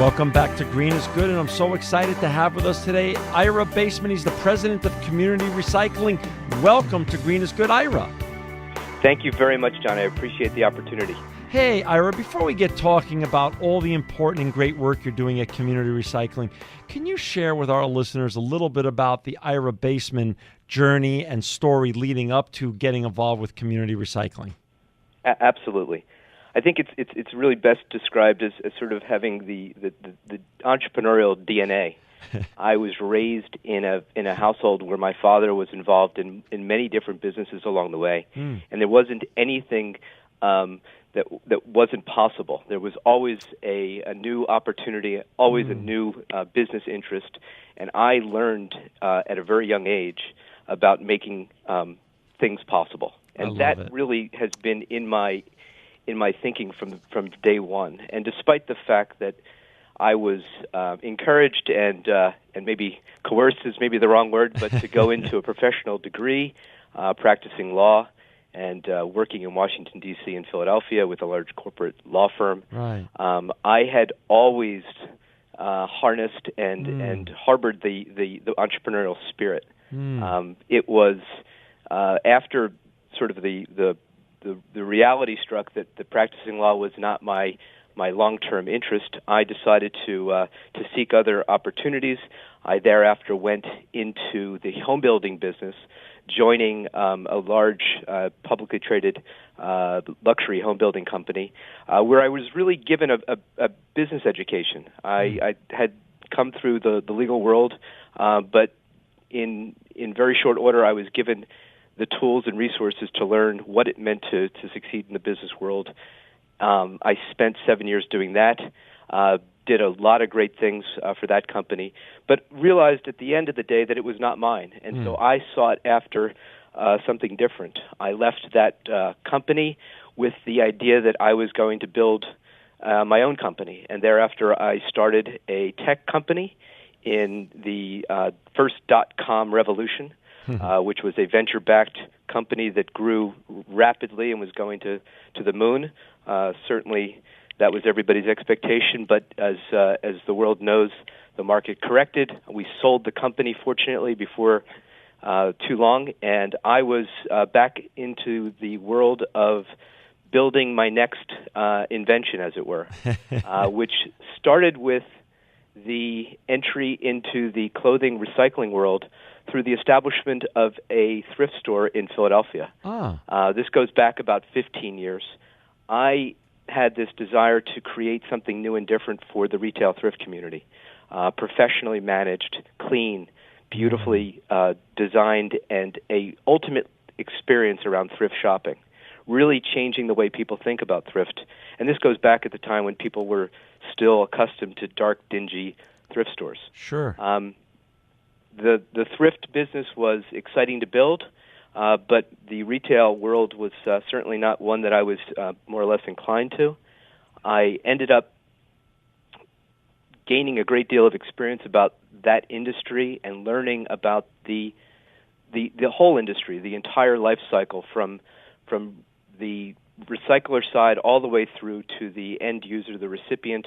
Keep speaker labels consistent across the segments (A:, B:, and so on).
A: Welcome back to Green is Good, and I'm so excited to have with us today Ira Baseman. He's the president of Community Recycling. Welcome to Green is Good, Ira.
B: Thank you very much, John. I appreciate the opportunity.
A: Hey, Ira, before we get talking about all the important and great work you're doing at Community Recycling, can you share with our listeners a little bit about the Ira Baseman journey and story leading up to getting involved with Community Recycling?
B: Absolutely. I think it's really best described as sort of having the entrepreneurial DNA. I was raised in a household where my father was involved in many different businesses along the way, and there wasn't anything that wasn't possible. There was always a new opportunity, always a new business interest, and I learned at a very young age about making things possible, and that really has been in my thinking from day one. And despite the fact that I was encouraged and maybe coerced is maybe the wrong word, but to go into a professional degree, practicing law, and working in Washington, D.C. and Philadelphia with a large corporate law firm,
A: right.
B: I had always harnessed and harbored the entrepreneurial spirit. It was after sort of the reality struck that the practicing law was not my long-term interest, I decided to seek other opportunities. I thereafter went into the homebuilding business, joining a large publicly traded luxury homebuilding company, where I was really given a business education. I had come through the legal world, but in very short order, I was given the tools and resources to learn what it meant to succeed in the business world. I spent 7 years doing that, did a lot of great things for that company, but realized at the end of the day that it was not mine. And so I sought after something different. I left that company with the idea that I was going to build my own company. And thereafter, I started a tech company in the first .com revolution, which was a venture-backed company that grew rapidly and was going to the moon. Certainly, that was everybody's expectation, but as the world knows, the market corrected. We sold the company, fortunately, before too long, and I was back into the world of building my next invention, as it were, which started with the entry into the clothing recycling world through the establishment of a thrift store in Philadelphia. This goes back about 15 years. I had this desire to create something new and different for the retail thrift community, professionally managed, clean, beautifully designed, and a ultimate experience around thrift shopping, really changing the way people think about thrift. And this goes back at the time when people were still accustomed to dark, dingy thrift stores.
A: Sure.
B: The thrift business was exciting to build, but the retail world was certainly not one that I was more or less inclined to. I ended up gaining a great deal of experience about that industry and learning about the whole industry, the entire life cycle from the recycler side all the way through to the end user, the recipient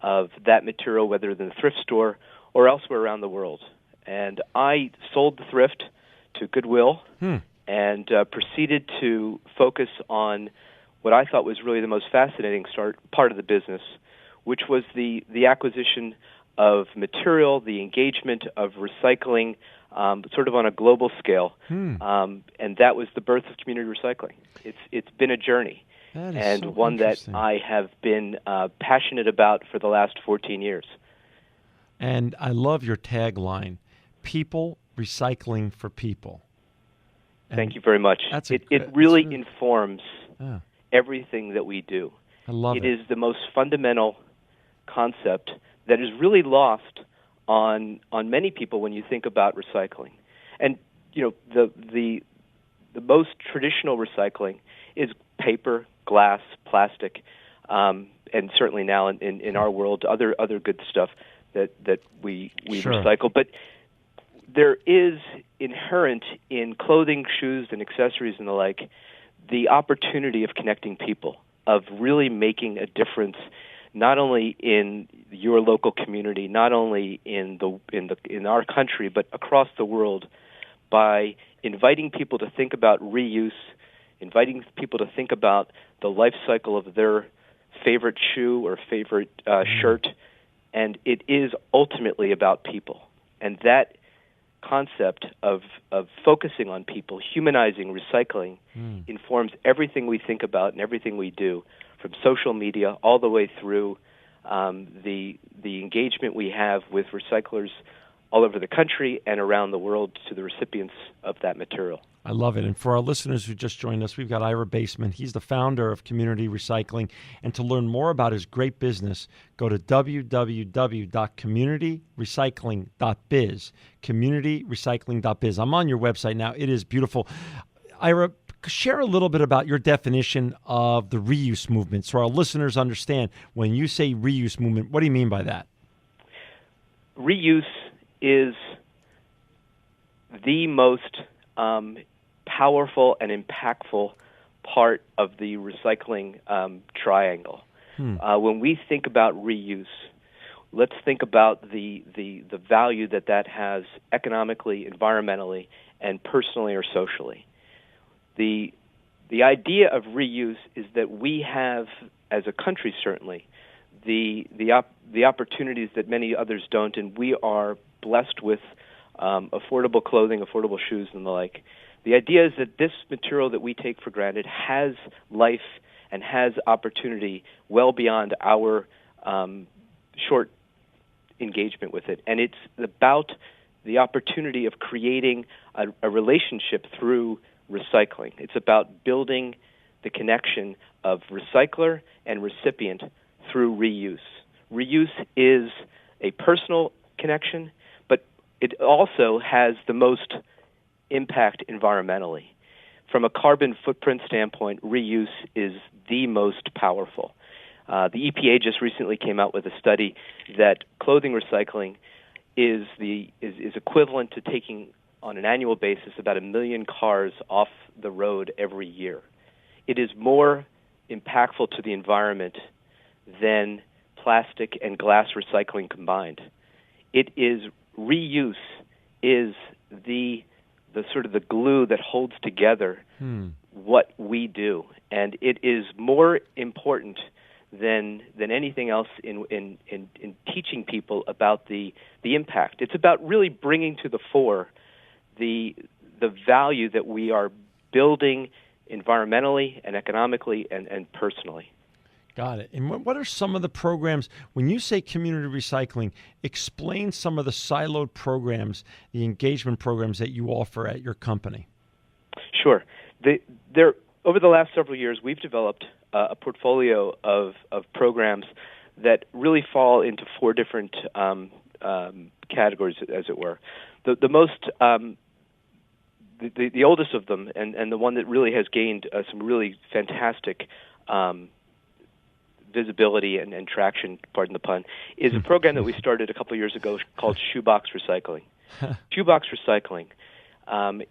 B: of that material, whether in the thrift store or elsewhere around the world. And I sold the thrift to Goodwill and proceeded to focus on what I thought was really the most fascinating part of the business, which was the acquisition of material, the engagement of recycling, sort of on a global scale, and that was the birth of community recycling. It's been a journey, and so one that I have been passionate about for the last 14 years.
A: And I love your tagline, people recycling for people. And
B: thank you very much. It really informs everything that we do.
A: I love it.
B: It is the most fundamental concept that is really lost on many people when you think about recycling. And the most traditional recycling is paper, glass, plastic, and certainly now in our world, other good stuff that we recycle. But there is inherent in clothing, shoes, and accessories and the like, the opportunity of connecting people, of really making a difference, not only in your local community, not only in our country, but across the world, by inviting people to think about reuse, inviting people to think about the life cycle of their favorite shoe or favorite shirt, and it is ultimately about people. And that concept of focusing on people, humanizing recycling, informs everything we think about and everything we do, from social media all the way through the engagement we have with recyclers all over the country and around the world to the recipients of that material.
A: I love it. And for our listeners who just joined us, we've got Ira Baseman. He's the founder of Community Recycling. And to learn more about his great business, go to www.communityrecycling.biz, communityrecycling.biz. I'm on your website now. It is beautiful. Ira, share a little bit about your definition of the reuse movement so our listeners understand when you say reuse movement, what do you mean by that?
B: Reuse is the most powerful and impactful part of the recycling triangle. When we think about reuse, let's think about the value that has economically, environmentally, and personally or socially. The idea of reuse is that we have, as a country certainly, the opportunities that many others don't, and we are blessed with affordable clothing, affordable shoes, and the like. The idea is that this material that we take for granted has life and has opportunity well beyond our short engagement with it. And it's about the opportunity of creating a relationship through recycling. It's about building the connection of recycler and recipient through reuse. Reuse is a personal connection, but it also has the most impact environmentally. From a carbon footprint standpoint, reuse is the most powerful. The EPA just recently came out with a study that clothing recycling is equivalent to taking, on an annual basis, about 1 million cars off the road every year. It is more impactful to the environment than plastic and glass recycling combined. Reuse is the sort of the glue that holds together what we do, and it is more important than anything else in teaching people about the impact. It's about really bringing to the fore the value that we are building environmentally and economically and personally.
A: Got it. And what are some of the programs, when you say community recycling, explain some of the siloed programs, the engagement programs that you offer at your company? Sure.
B: Over the last several years, we've developed a portfolio of programs that really fall into 4 different categories, as it were. The most the oldest of them, and the one that really has gained some really fantastic visibility and traction, pardon the pun, is a program that we started a couple of years ago called Shoebox Recycling. Shoebox Recycling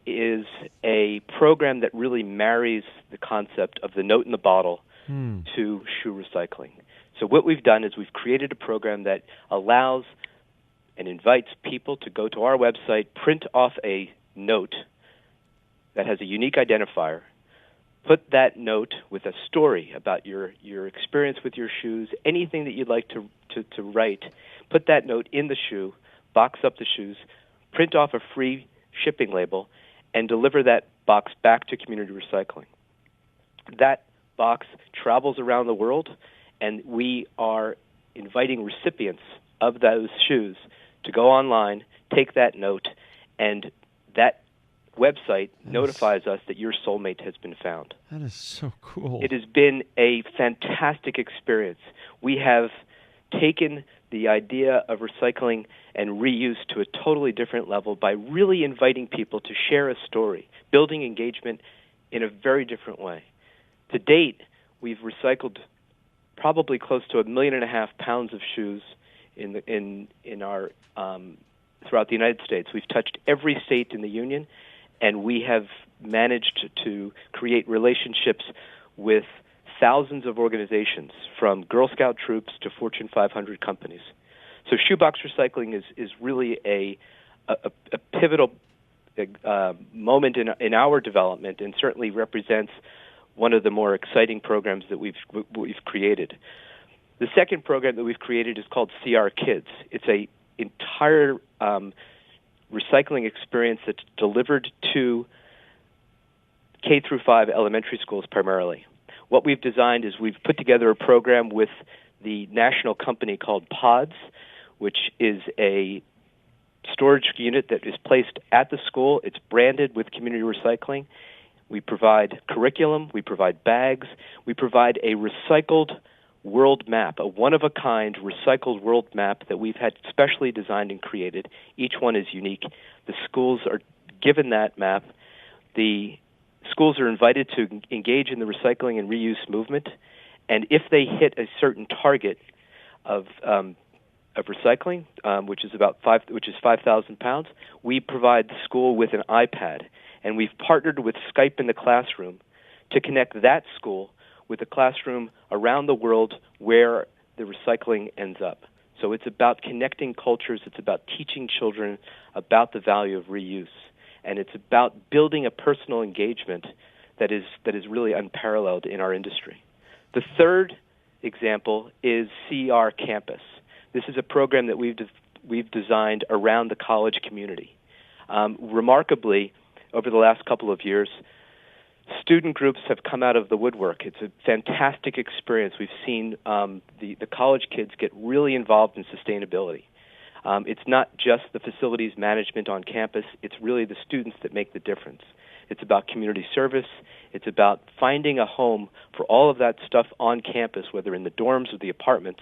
B: is a program that really marries the concept of the note in the bottle to shoe recycling. So what we've done is we've created a program that allows and invites people to go to our website, print off a note that has a unique identifier, put that note with a story about your experience with your shoes, anything that you'd like to write, put that note in the shoe, box up the shoes, print off a free shipping label, and deliver that box back to community recycling. That box travels around the world, and we are inviting recipients of those shoes to go online, take that note, and that website notifies us that your soulmate has been found.
A: That is so cool.
B: It has been a fantastic experience. We have taken the idea of recycling and reuse to a totally different level by really inviting people to share a story, building engagement in a very different way. To date, we've recycled probably close to 1.5 million pounds of shoes in our throughout the United States. We've touched every state in the union, and we have managed to create relationships with thousands of organizations, from Girl Scout troops to Fortune 500 companies. So shoebox recycling is really a pivotal moment in our development, and certainly represents one of the more exciting programs that we've created. The second program that we've created is called CR Kids. It's a entire recycling experience that's delivered to K through 5 elementary schools primarily. What we've designed is we've put together a program with the national company called Pods, which is a storage unit that is placed at the school. It's branded with community recycling. We provide curriculum, we provide bags, we provide a recycled world map, a one-of-a-kind recycled world map that we've had specially designed and created. Each one is unique. The schools are given that map. The schools are invited to engage in the recycling and reuse movement, and if they hit a certain target of recycling, which is 5,000 pounds, we provide the school with an iPad, and we've partnered with Skype in the Classroom to connect that school with a classroom around the world where the recycling ends up. So it's about connecting cultures. It's about teaching children about the value of reuse, and it's about building a personal engagement that is really unparalleled in our industry. The third example is CR Campus. This is a program that we've designed around the college community. Remarkably, over the last couple of years, student groups have come out of the woodwork. It's a fantastic experience. We've seen the college kids get really involved in sustainability. It's not just the facilities management on campus. It's really the students that make the difference. It's about community service. It's about finding a home for all of that stuff on campus, whether in the dorms or the apartments,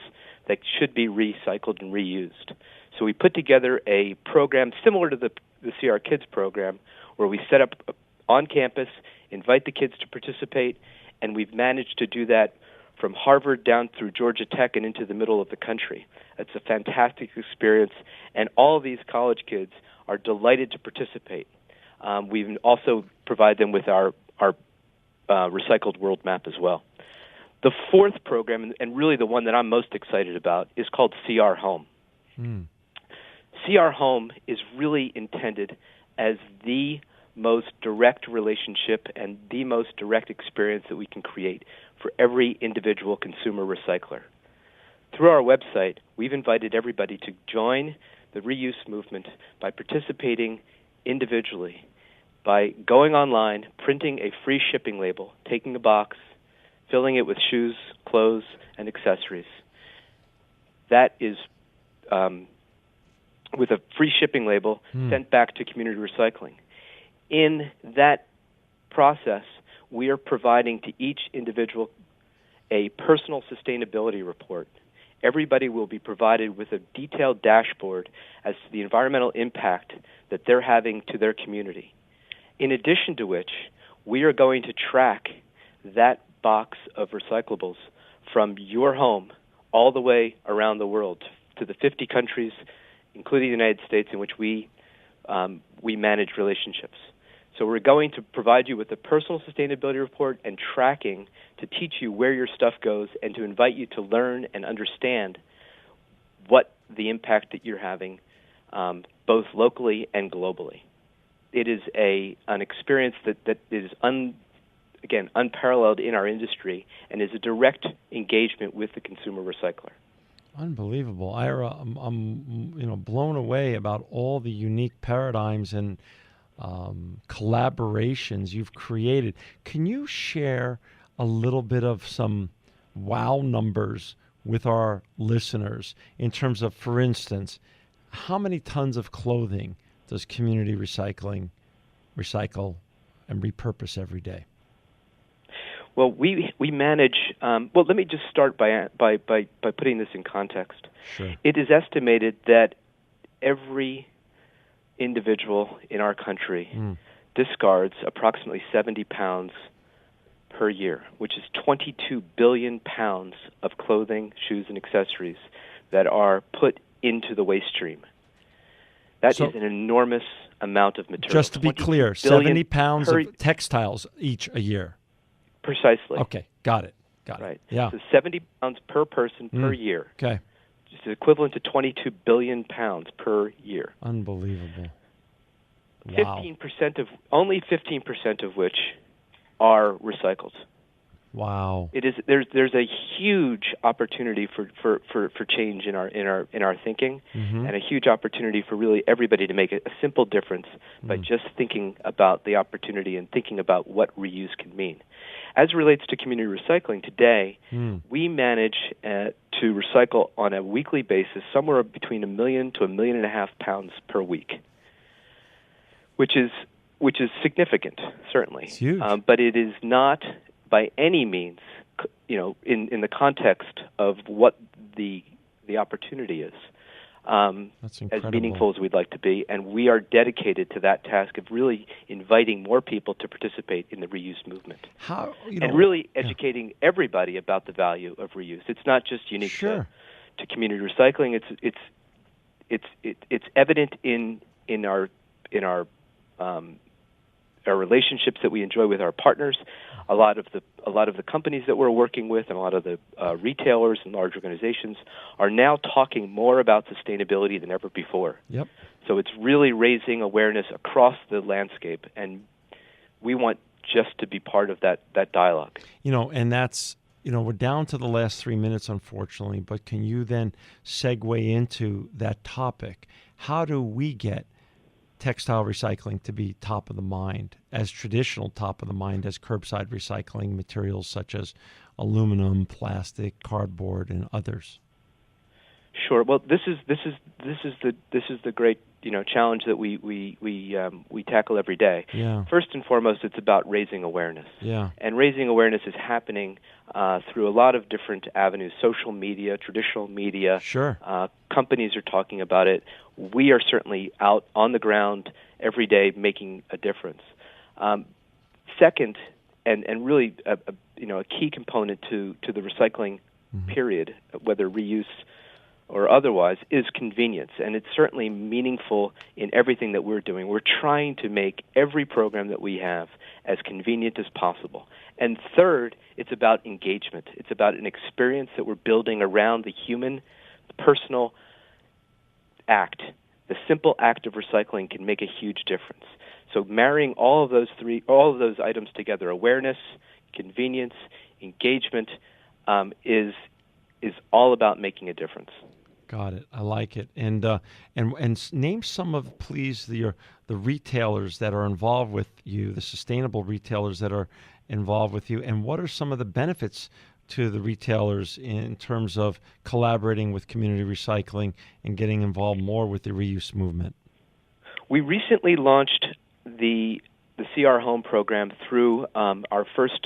B: that should be recycled and reused. So we put together a program similar to the CR Kids program, where we set up on campus, invite the kids to participate, and we've managed to do that from Harvard down through Georgia Tech and into the middle of the country. It's a fantastic experience, and all of these college kids are delighted to participate. We also provide them with our recycled world map as well. The fourth program, and really the one that I'm most excited about, is called CR Home. CR Home is really intended as the most direct relationship and the most direct experience that we can create for every individual consumer recycler. Through our website, we've invited everybody to join the reuse movement by participating individually, by going online, printing a free shipping label, taking a box, filling it with shoes, clothes, and accessories. That is with a free shipping label sent back to community recycling. In that process, we are providing to each individual a personal sustainability report. Everybody will be provided with a detailed dashboard as to the environmental impact that they're having to their community. In addition to which, we are going to track that box of recyclables from your home all the way around the world to the 50 countries, including the United States, in which we manage relationships. So we're going to provide you with a personal sustainability report and tracking to teach you where your stuff goes and to invite you to learn and understand what the impact that you're having, both locally and globally. It is an experience that is unparalleled in our industry and is a direct engagement with the consumer recycler.
A: Unbelievable, Ira. I'm blown away about all the unique paradigms and collaborations you've created. Can you share a little bit of some wow numbers with our listeners in terms of, for instance, how many tons of clothing does community recycling recycle and repurpose every day?
B: Well, we manage. Let me just start by putting this in context.
A: Sure.
B: It is estimated that every individual in our country discards approximately 70 pounds per year, which is 22 billion pounds of clothing, shoes, and accessories that are put into the waste stream. That is an enormous amount of material.
A: Just to be clear, 70 pounds of textiles each a year.
B: Precisely.
A: Okay, got it. Got it.
B: Right.
A: Yeah.
B: So 70 pounds per person per year.
A: Okay.
B: Which is equivalent to 22 billion pounds per year.
A: Unbelievable. Wow.
B: Only 15% of which are recycled.
A: Wow.
B: There's a huge opportunity for change in our thinking, and a huge opportunity for really everybody to make a simple difference by just thinking about the opportunity and thinking about what reuse can mean. As it relates to community recycling today, we manage to recycle on a weekly basis somewhere between 1 million to 1.5 million pounds per week, which is significant, certainly.
A: It's huge.
B: But it is not by any means, in the context of what the opportunity is,
A: That's incredible.
B: as meaningful as we'd like to be, and we are dedicated to that task of really inviting more people to participate in the reuse movement. And really educating everybody about the value of reuse. It's not just unique to community recycling. It's evident in our relationships that we enjoy with our partners. A lot of the companies that we're working with, and a lot of the retailers and large organizations are now talking more about sustainability than ever before.
A: Yep.
B: So it's really raising awareness across the landscape, and we want just to be part of that dialogue.
A: And that's, we're down to the last 3 minutes, unfortunately, but can you then segue into that topic? How do we get textile recycling to be top of the mind, as traditional top of the mind as curbside recycling materials such as aluminum, plastic, cardboard, and others?
B: Sure. Well, this is the great challenge that we tackle every day.
A: Yeah.
B: First and foremost, it's about raising awareness.
A: Yeah.
B: And raising awareness is happening through a lot of different avenues: social media, traditional media.
A: Sure.
B: Companies are talking about it. We are certainly out on the ground every day making a difference. Second, and really a key component to the recycling period, whether reuse or otherwise, is convenience. And it's certainly meaningful in everything that we're doing. We're trying to make every program that we have as convenient as possible. And third, it's about engagement. It's about an experience that we're building around the human, personal act. The simple act of recycling can make a huge difference. So marrying all of those items together, awareness, convenience, engagement, is all about making a difference.
A: Got it. I like it. And name some of, please, the retailers that are involved with you, the sustainable retailers that are involved with you, and what are some of the benefits to the retailers in terms of collaborating with community recycling and getting involved more with the reuse movement?
B: We recently launched the CR Home program through our first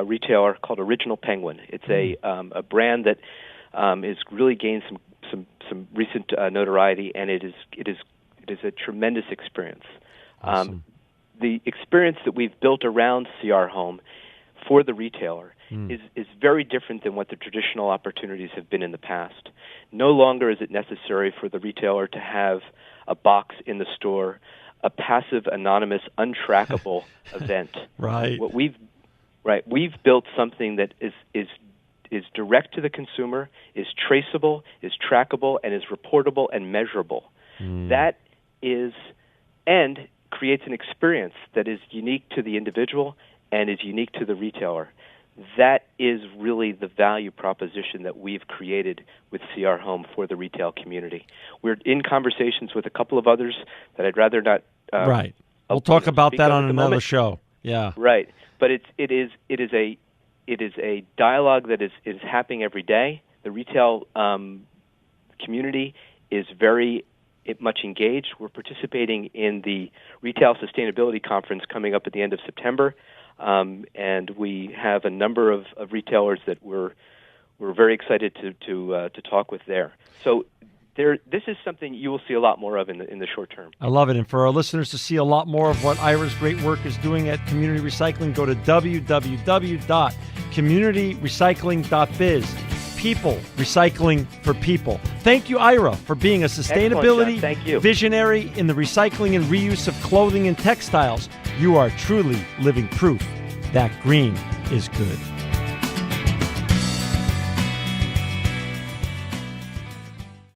B: retailer called Original Penguin. It's a brand that is really gained some recent notoriety, and it is a tremendous experience.
A: Awesome.
B: The experience that we've built around CR Home for the retailer is very different than what the traditional opportunities have been in the past. No longer is it necessary for the retailer to have a box in the store, a passive, anonymous, untrackable event.
A: Right.
B: We've built something that is direct to the consumer, is traceable, is trackable, and is reportable and measurable. That is, and creates an experience that is unique to the individual and is unique to the retailer. That is really the value proposition that we've created with CR Home for the retail community. We're in conversations with a couple of others that I'd rather not.
A: Right. We'll talk about that on another show. Yeah.
B: Right. But it is a dialogue that is happening every day. The retail community is very much engaged. We're participating in the Retail Sustainability Conference coming up at the end of September, and we have a number of retailers that we're very excited to talk with there. So this is something you will see a lot more of in the short term. I
A: love it. And for our listeners to see a lot more of what Ira's great work is doing at Community Recycling, go to www.communityrecycling.biz. People recycling for people. Thank you, Ira, for being a sustainability visionary in the recycling and reuse of clothing and textiles. You are truly living proof that green is good.